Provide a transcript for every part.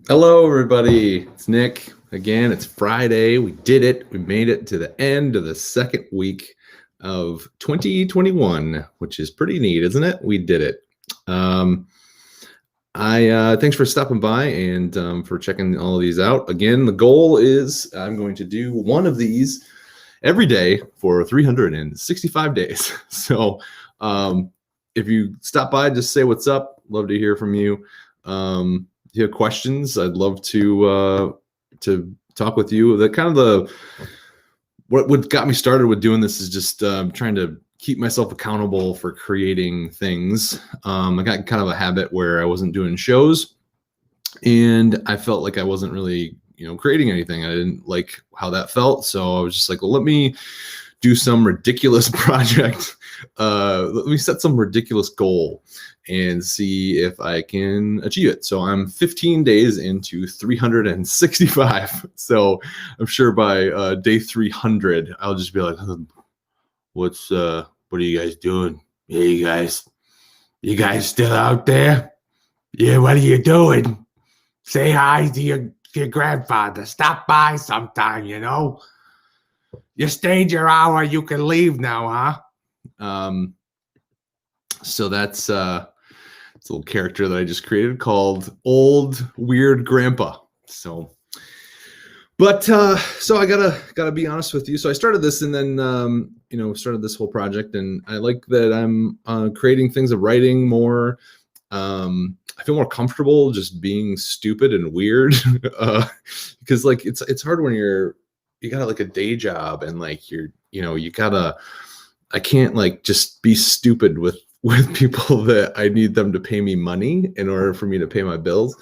Hello, everybody. It's Nick. Again, it's Friday. We did it. We made it to the end of the second week of 2021, which is pretty neat, isn't it? We did it. Thanks for stopping by and for checking all of these out. Again, the goal is I'm going to do one of these every day for 365 days. So if you stop by, just say what's up. Love to hear from you. If you have questions, I'd love to talk with you. What got me started with doing this is just trying to keep myself accountable for creating things. I got kind of a habit where I wasn't doing shows, and I felt like I wasn't really, creating anything. I didn't like how that felt, so I was just like, well, let me do some ridiculous project. Let me set some ridiculous goal and see if I can achieve it. So I'm 15 days into 365. So I'm sure by day 300, I'll just be like, what are you guys doing? Hey, you guys still out there? Yeah, what are you doing? Say hi to your grandfather. Stop by sometime, You stayed your hour, you can leave now, huh? So that's it's a little character that I just created called Old Weird Grandpa. So I gotta be honest with you. So I started this, and then started this whole project, and I like that I'm creating things of writing more. I feel more comfortable just being stupid and weird, because like it's hard when you got like a day job, and like I can't like just be stupid with people that I need them to pay me money in order for me to pay my bills.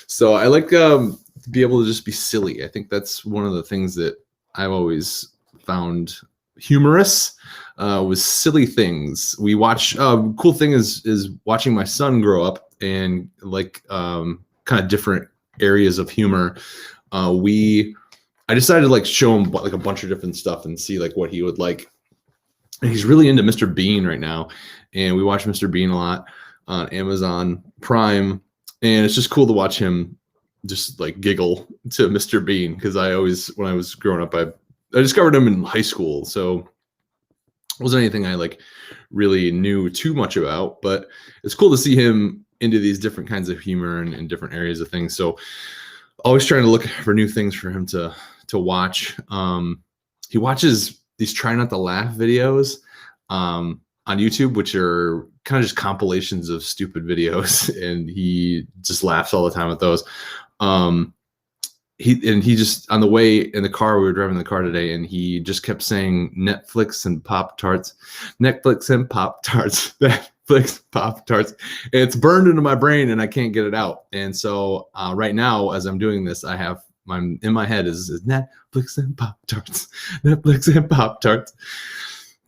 So I like to be able to just be silly. I think that's one of the things that I've always found humorous, was silly things. We watch, cool thing is watching my son grow up and like kind of different areas of humor. I decided to like show him like a bunch of different stuff and see like what he would like. And he's really into Mr. Bean right now. And we watch Mr. Bean a lot on Amazon Prime. And it's just cool to watch him just like giggle to Mr. Bean. Because when I was growing up, I discovered him in high school. So it wasn't anything I like really knew too much about. But it's cool to see him into these different kinds of humor and different areas of things. So always trying to look for new things for him to watch. He watches these try not to laugh videos on YouTube, which are kind of just compilations of stupid videos, and he just laughs all the time at those. He just, on the way in the car, we were driving the car today, and he just kept saying Netflix and Pop-Tarts, Netflix and Pop-Tarts, Netflix, Pop-Tarts. And it's burned into my brain and I can't get it out. And so right now, as I'm doing this, in my head is Netflix and Pop-Tarts, Netflix and Pop-Tarts.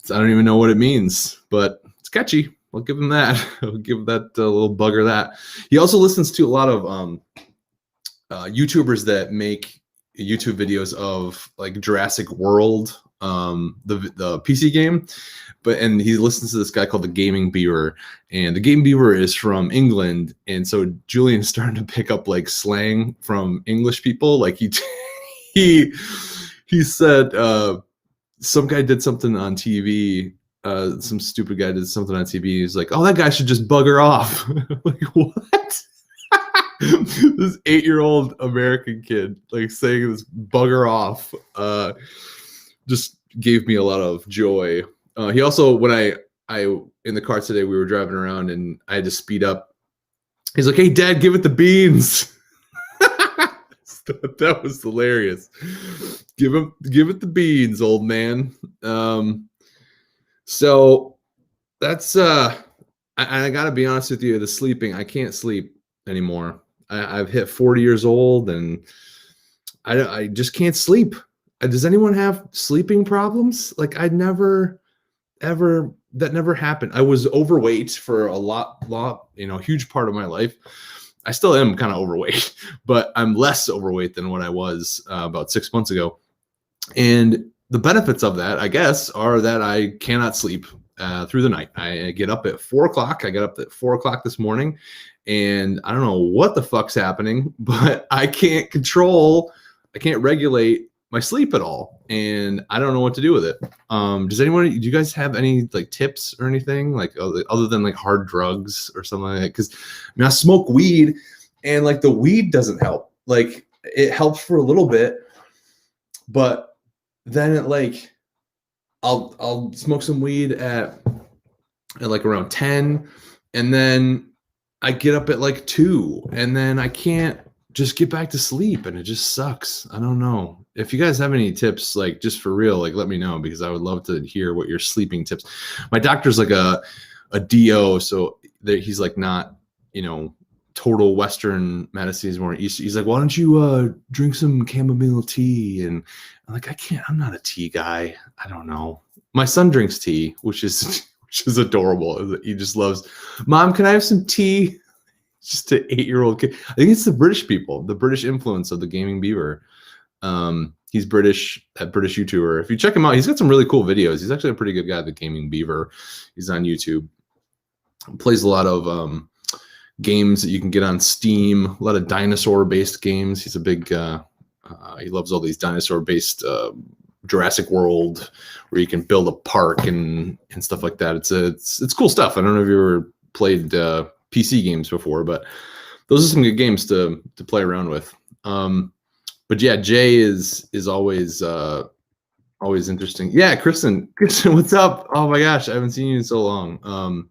So I don't even know what it means, but it's catchy. I'll give him that. I'll give that little bugger that. He also listens to a lot of YouTubers that make YouTube videos of like Jurassic World, the PC game, and he listens to this guy called the Gaming Beaver, and the Gaming Beaver is from England, and so Julian's starting to pick up like slang from English people. Like he said some guy did something on TV. Some stupid guy did something on TV. He's like, "Oh, that guy should just bugger off." Like, what? This 8-year-old American kid like saying this bugger off just gave me a lot of joy. He also, when I in the car today, we were driving around and I had to speed up. He's like, "Hey, Dad, give it the beans." That was hilarious. Give it the beans, old man. So that's I gotta be honest with you, the sleeping, I can't sleep anymore. I've hit 40 years old and I just can't sleep. Does anyone have sleeping problems? Like that never happened. I was overweight for a lot, huge part of my life. I still am kind of overweight, but I'm less overweight than what I was about 6 months ago. And the benefits of that, I guess, are that I cannot sleep. through the night. I get up at 4 o'clock. I got up at 4 o'clock this morning, and I don't know what the fuck's happening, but I can't regulate my sleep at all, and I don't know what to do with it. Do you guys have any like tips or anything like other than like hard drugs or something like that? Because I mean, I smoke weed, and like the weed doesn't help. Like it helps for a little bit, but then it like I'll smoke some weed at like around 10, and then I get up at like 2, and then I can't just get back to sleep, and it just sucks. I don't know. If you guys have any tips, like just for real, like let me know, because I would love to hear what your sleeping tips. My doctor's like a DO, so he's like not, total Western medicine. He's more East. He's like, why don't you drink some chamomile tea? And I'm like, I can't. I'm not a tea guy. I don't know. My son drinks tea, which is adorable. He just loves. Mom, can I have some tea? Just an 8-year-old kid. I think it's the British people, the British influence of the Gaming Beaver. He's British, a British YouTuber. If you check him out, he's got some really cool videos. He's actually a pretty good guy, the Gaming Beaver. He's on YouTube. Plays a lot of games that you can get on Steam, a lot of dinosaur-based games. He's a big, he loves all these dinosaur-based Jurassic World, where you can build a park and stuff like that. It's cool stuff. I don't know if you ever played PC games before, but those are some good games to play around with. But yeah, Jay is always interesting. Yeah, Kristen, what's up? Oh my gosh, I haven't seen you in so long.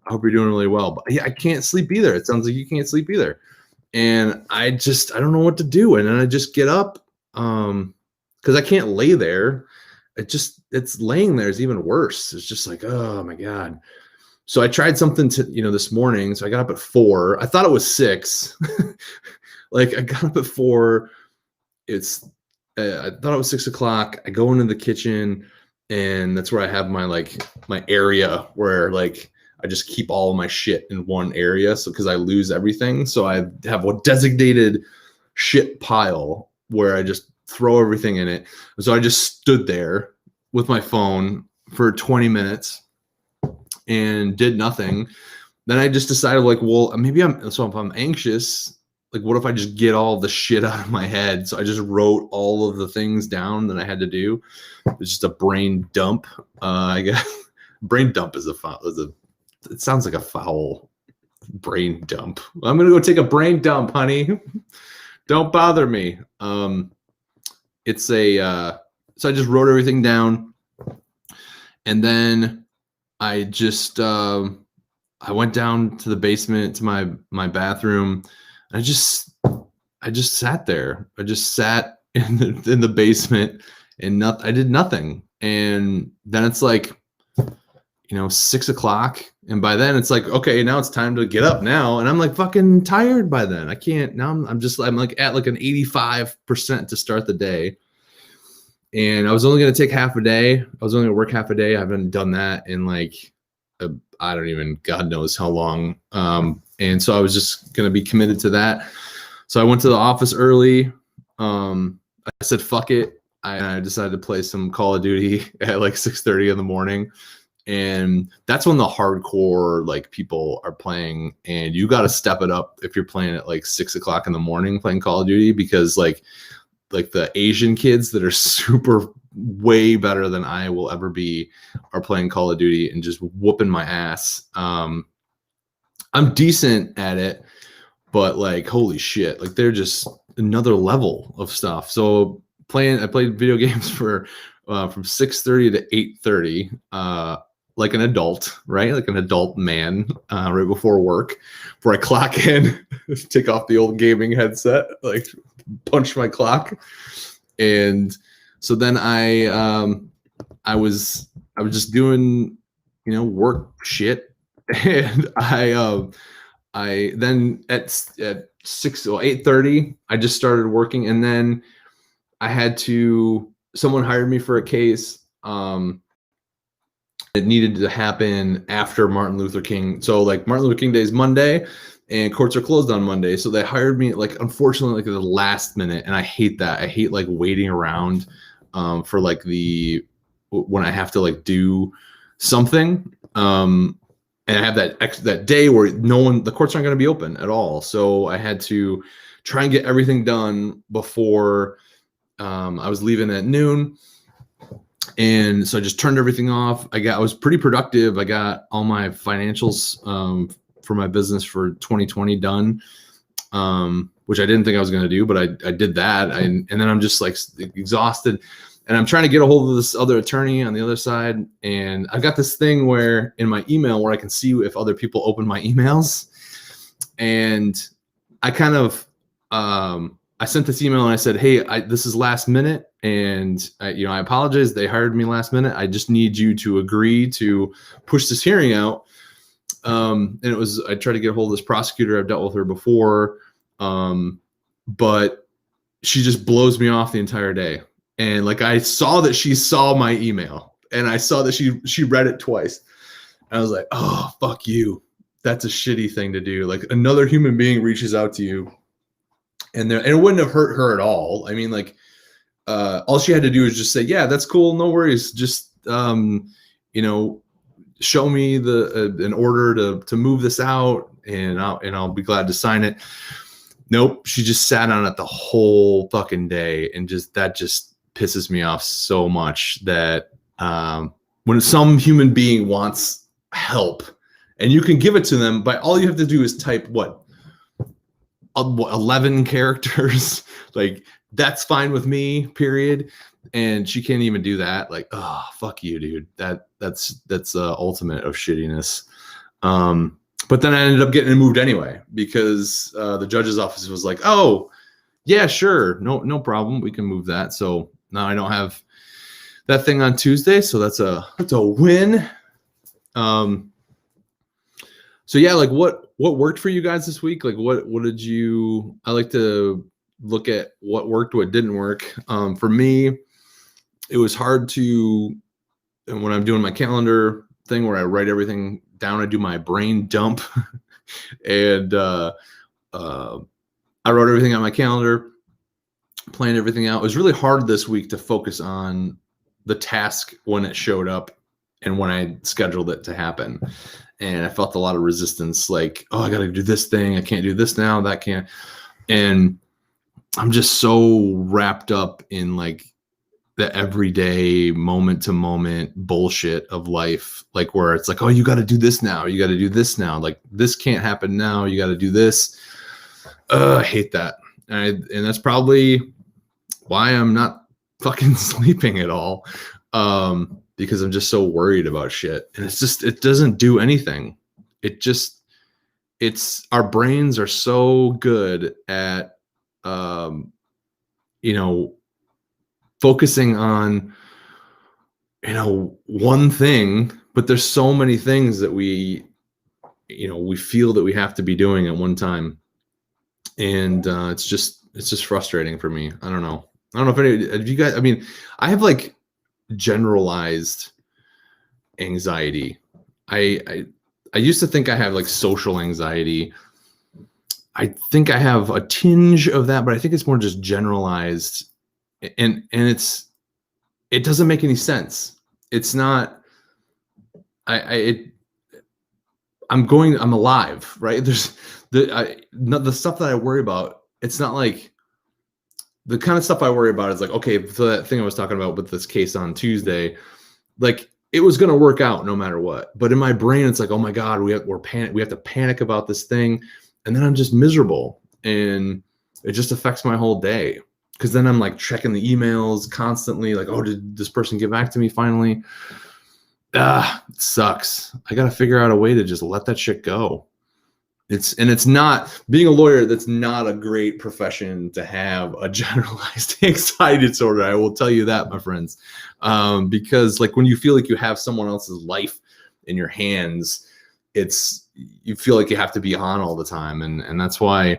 I hope you're doing really well. But yeah, I can't sleep either. It sounds like you can't sleep either. And I don't know what to do. And then I just get up because I can't lay there. It's laying there is even worse. It's just like, oh my God. So I tried something this morning. So I got up at 4. I thought it was 6. Like I got up at 4. I thought it was 6 o'clock. I go into the kitchen, and that's where I have my area where like I just keep all of my shit in one area. So because I lose everything. So I have a designated shit pile where I just throw everything in it. So I just stood there with my phone for 20 minutes and did nothing. Then I just decided like, well, maybe if I'm anxious, like what if I just get all the shit out of my head? So I just wrote all of the things down that I had to do. It's just a brain dump. I guess brain dump it sounds like a foul. Brain dump. I'm gonna go take a brain dump, honey. Don't bother me. So I just wrote everything down, and then I just I went down to the basement to my bathroom. I just sat there. I just sat in the basement, and I did nothing. And then it's like 6 o'clock, and by then it's like, okay, now it's time to get up now, and I'm like fucking tired by then. I can't now. I'm like at like an 85% to start the day, and I was only going to take half a day. I was only going to work half a day. I haven't done that in like I don't even, God knows how long. And so I was just going to be committed to that. So I went to the office early. I said, fuck it. I decided to play some Call of Duty at like 6:30 in the morning. And that's when the hardcore like people are playing, and you got to step it up if you're playing at like 6 o'clock in the morning playing Call of Duty, because like the Asian kids that are super way better than I will ever be are playing Call of Duty and just whooping my ass. I'm decent at it, but like, holy shit, like they're just another level of stuff. So I played video games for from 6:30 to 8:30, like an adult, right? Like an adult man, right before work, before I clock in, take off the old gaming headset, like punch my clock. And so then I was just doing, work shit. And I then at 6 or 8:30, I just started working, and then I had someone hired me for a case. It needed to happen after Martin Luther King. So like Martin Luther King Day is Monday, and courts are closed on Monday. So they hired me like, unfortunately, like at the last minute. And I hate that. I hate like waiting around for like when I have to like do something. And I have that day where the courts aren't going to be open at all. So I had to try and get everything done before I was leaving at noon. And so I just turned everything off. I was pretty productive. I got all my financials for my business for 2020 done, which I didn't think I was going to do, but I did that. And then I'm just like exhausted. And I'm trying to get a hold of this other attorney on the other side. And I've got this thing where in my email where I can see if other people open my emails. And I kind of, I sent this email and I said, hey, this is last minute. And I apologize. They hired me last minute. I just need you to agree to push this hearing out. And I tried to get a hold of this prosecutor. I've dealt with her before. But she just blows me off the entire day. And like, I saw that she saw my email and I saw that she read it twice. And I was like, oh, fuck you. That's a shitty thing to do. Like, another human being reaches out to you and it wouldn't have hurt her at all. I mean, like, all she had to do is just say, yeah, that's cool. No worries. Just, show me an order to move this out and I'll be glad to sign it. Nope. She just sat on it the whole fucking day. And that pisses me off so much that when some human being wants help and you can give it to them, but all you have to do is type 11 characters. Like, that's fine with me, period. And she can't even do that. Like, oh, fuck you, dude. That's ultimate of shittiness. But then I ended up getting it moved anyway because the judge's office was like, oh yeah, sure. No problem. We can move that. So now I don't have that thing on Tuesday. So that's a win. So yeah, like what worked for you guys this week? Like what did you, I like to look at what worked, what didn't work. For me, it was hard to, and when I'm doing my calendar thing where I write everything down, I do my brain dump and I wrote everything on my calendar, planned everything out. It was really hard this week to focus on the task when it showed up and when I scheduled it to happen. And I felt a lot of resistance, like, oh, I got to do this thing. I can't do this now. That can't. And I'm just so wrapped up in like the everyday moment to moment bullshit of life. Like where it's like, oh, you got to do this now. You got to do this now. Like this can't happen now. You got to do this. I hate that. And that's probably why I'm not fucking sleeping at all. Because I'm just so worried about shit. And it doesn't do anything. Our brains are so good at, focusing on, one thing, but there's so many things that we feel that we have to be doing at one time. And it's just frustrating for me. I don't know if any of you guys, I mean, I have like generalized anxiety. I used to think I have like social anxiety. I think I have a tinge of that, but I think it's more just generalized, and it doesn't make any sense. It's not. I'm alive, right? There's the stuff that I worry about. It's not like the kind of stuff I worry about is like, okay, so that thing I was talking about with this case on Tuesday, like it was going to work out no matter what. But in my brain, it's like, oh my God, we have to panic about this thing. And then I'm just miserable and it just affects my whole day. Cause then I'm like checking the emails constantly. Like, oh, did this person get back to me finally? It sucks. I got to figure out a way to just let that shit go. It's not, being a lawyer, that's not a great profession to have a generalized anxiety disorder. I will tell you that, my friends. Because like when you feel like you have someone else's life in your hands, you feel like you have to be on all the time. And that's why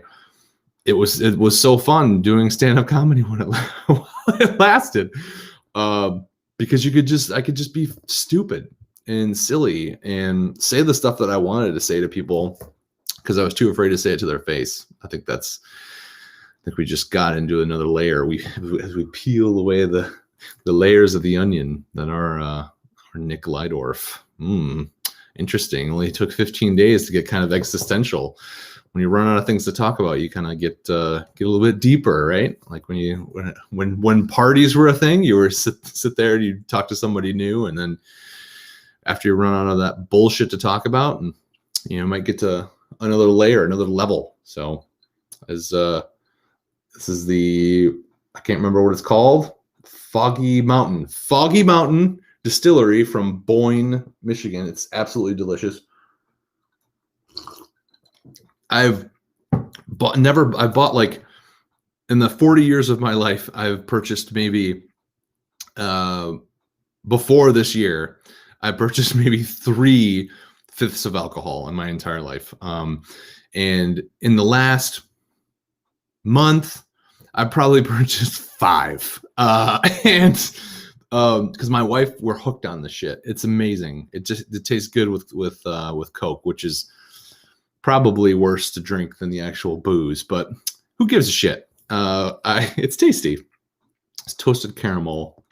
it was so fun doing stand-up comedy when it lasted. Because I could just be stupid and silly and say the stuff that I wanted to say to people, because I was too afraid to say it to their face. I think we just got into another layer. As we peel away the layers of the onion that are for Nick Lydorf. Interesting. Only took 15 days to get kind of existential. When you run out of things to talk about, you kind of get a little bit deeper, right? Like when parties were a thing, you were sit there and you talk to somebody new, and then after you run out of that bullshit to talk about, and might get to another layer, another level. So as this is I can't remember what it's called, Foggy Mountain Distillery from Boyne, Michigan. It's absolutely delicious. I've bought like in the 40 years of my life, I've purchased maybe before this year, I purchased maybe 3/5 of alcohol in my entire life. And in the last month, I probably purchased 5. And because my wife, we're hooked on the shit. It's amazing. It tastes good with Coke, which is probably worse to drink than the actual booze, but who gives a shit? It's tasty. It's toasted caramel or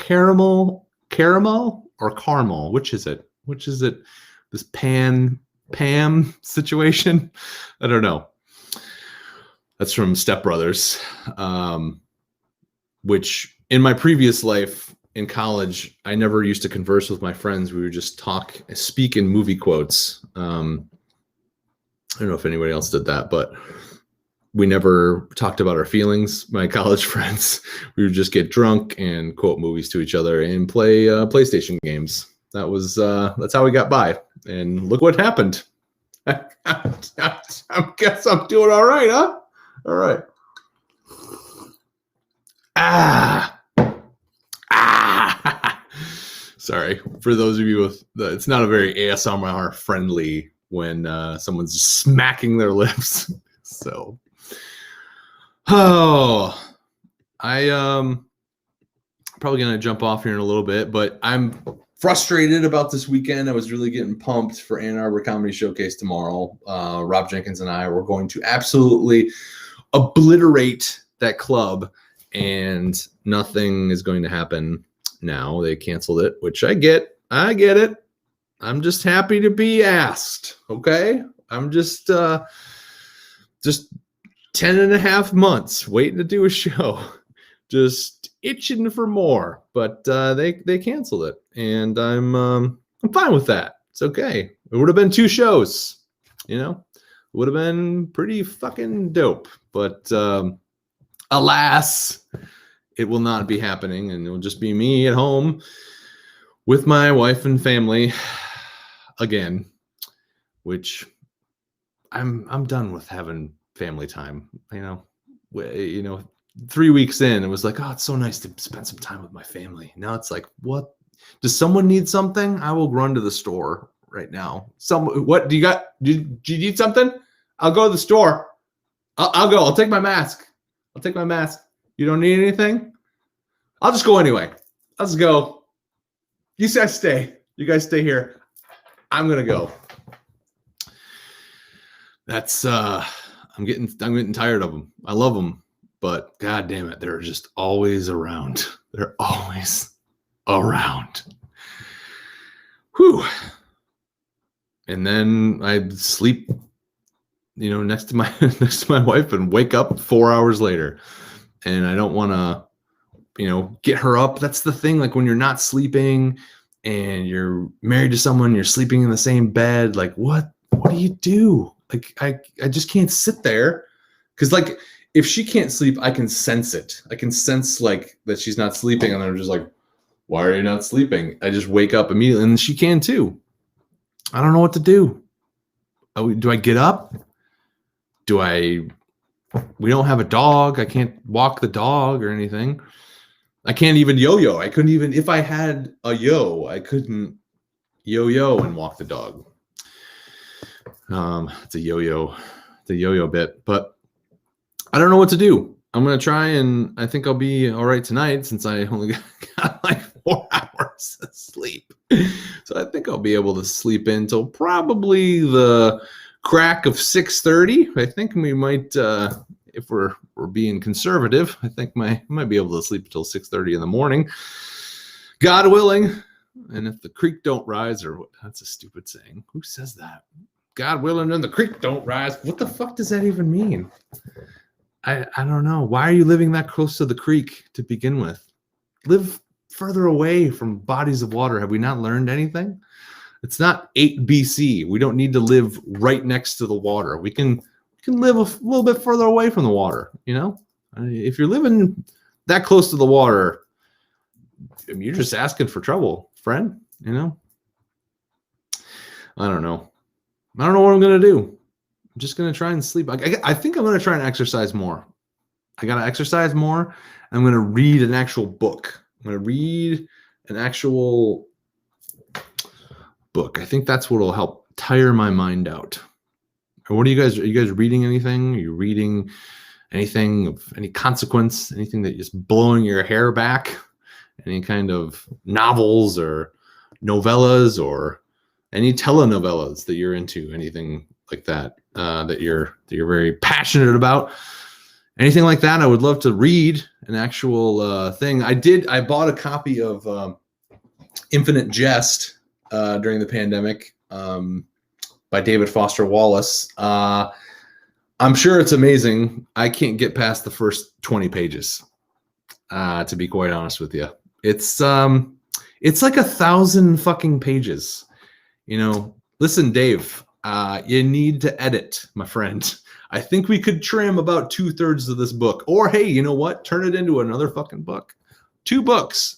caramel. Which is it? This Pam situation? I don't know. That's from Step Brothers, which in my previous life in college, I never used to converse with my friends. We would just speak in movie quotes. I don't know if anybody else did that, but we never talked about our feelings. My college friends, we would just get drunk and quote movies to each other and play PlayStation games. That's how we got by. And look what happened. I guess I'm doing all right, huh? All right. Sorry for those of you it's not a very ASMR friendly when someone's smacking their lips. So, I probably gonna jump off here in a little bit, but I'm frustrated about this weekend. I was really getting pumped for Ann Arbor Comedy Showcase tomorrow. Rob Jenkins and I were going to absolutely obliterate that club, and nothing is going to happen now. They canceled it, which I get it. I'm just happy to be asked. Okay. I'm just 10 and a half months waiting to do a show, just itching for more, but they canceled it, and I'm fine with that. It's okay. It would have been 2 shows, it would have been pretty fucking dope, but alas, it will not be happening, and it'll just be me at home with my wife and family again, which I'm done with having family time. 3 weeks in, it was like, oh, it's so nice to spend some time with my family. Now it's like, what? Does someone need something? I will run to the store right now. What do you got? Do you need something? I'll go to the store. I'll go. I'll take my mask. You don't need anything? I'll just go anyway. Let's go. You guys stay. You guys stay here. I'm gonna go. That's I'm getting tired of them. I love them, but god damn it, they're just always around. They're always around. Whew. And then I sleep, next to my wife, and wake up 4 hours later. And I don't want to, get her up. That's the thing. Like when you're not sleeping and you're married to someone, you're sleeping in the same bed. Like what do you do? Like I just can't sit there, because like if she can't sleep, I can sense it. I can sense like that she's not sleeping, and I'm just like, why are you not sleeping? I just wake up immediately, and she can too. I don't know what to do. Do I get up? We don't have a dog. I can't walk the dog or anything. I can't even yo-yo. I couldn't even, if I had a I couldn't yo-yo and walk the dog. It's a yo-yo bit, but I don't know what to do. I'm going to try, and I think I'll be all right tonight, since I only got like 4 hours of sleep. So I think I'll be able to sleep until probably the crack of 6:30. I think we might, if we're being conservative, I think might be able to sleep until 6:30 in the morning. God willing, and if the creek don't rise, or what? That's a stupid saying. Who says that? God willing, and the creek don't rise. What the fuck does that even mean? I don't know. Why are you living that close to the creek to begin with? Live further away from bodies of water. Have we not learned anything? It's not 8 BC. We don't need to live right next to the water. We can live a little bit further away from the water. You know, if you're living that close to the water, I mean, you're just asking for trouble, friend. You know, I don't know. I don't know what I'm gonna do. I'm just gonna try and sleep. I think I'm gonna try and exercise more. I gotta exercise more. I'm gonna read an actual book. I'm gonna read an actual book. I think that's what will help tire my mind out. Or what are you guys reading anything? Are you reading anything of any consequence? Anything that is blowing your hair back? Any kind of novels or novellas or any telenovelas that you're into? Anything like that that you're very passionate about? Anything like that? I would love to read an actual thing. I bought a copy of Infinite Jest during the pandemic by David Foster Wallace. I'm sure it's amazing. I can't get past the first 20 pages, to be quite honest with you. It's like 1,000 fucking pages. You know, listen, Dave, you need to edit, my friend. I think we could trim about 2/3 of this book. Or, hey, you know what? Turn it into another fucking book. 2 books.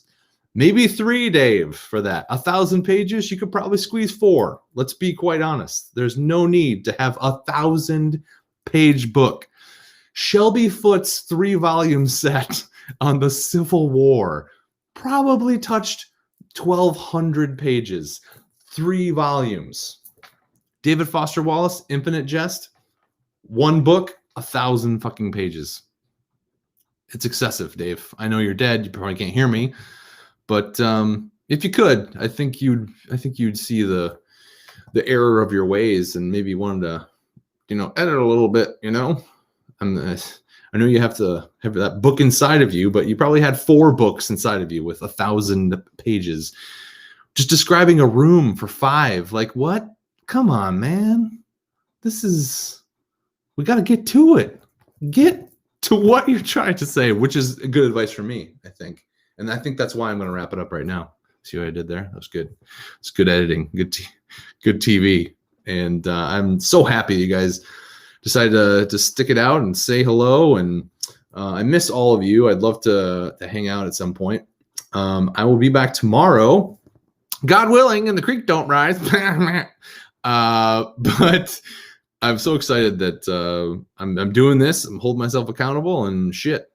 Maybe 3, Dave, for that. 1,000 pages, you could probably squeeze 4. Let's be quite honest. There's no need to have a 1,000-page book. Shelby Foote's 3-volume set on the Civil War probably touched 1,200 pages. 3 volumes. David Foster Wallace, Infinite Jest, 1 book, 1,000 fucking pages. It's excessive, Dave. I know you're dead. You probably can't hear me. But if you could, I think you'd see the error of your ways and maybe wanted to, you know, edit a little bit. You know, I know you have to have that book inside of you, but you probably had 4 books inside of you with 1,000 pages, just describing a room for 5. Like what? Come on, man. We got to get to it. Get to what you're trying to say, which is good advice for me, I think. And I think that's why I'm going to wrap it up right now. See what I did there? That was good. It's good editing, good TV. And I'm so happy you guys decided to stick it out and say hello. And I miss all of you. I'd love to hang out at some point. I will be back tomorrow, God willing, and the creek don't rise. But I'm so excited that I'm doing this. I'm holding myself accountable and shit.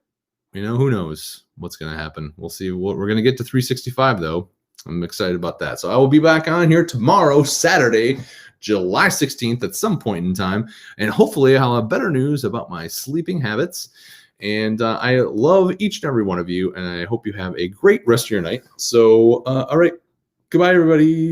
You know, who knows what's going to happen. We'll see. We're going to get to 365, though. I'm excited about that. So I will be back on here tomorrow, Saturday, July 16th at some point in time. And hopefully I'll have better news about my sleeping habits. And I love each and every one of you. And I hope you have a great rest of your night. So, all right. Goodbye, everybody.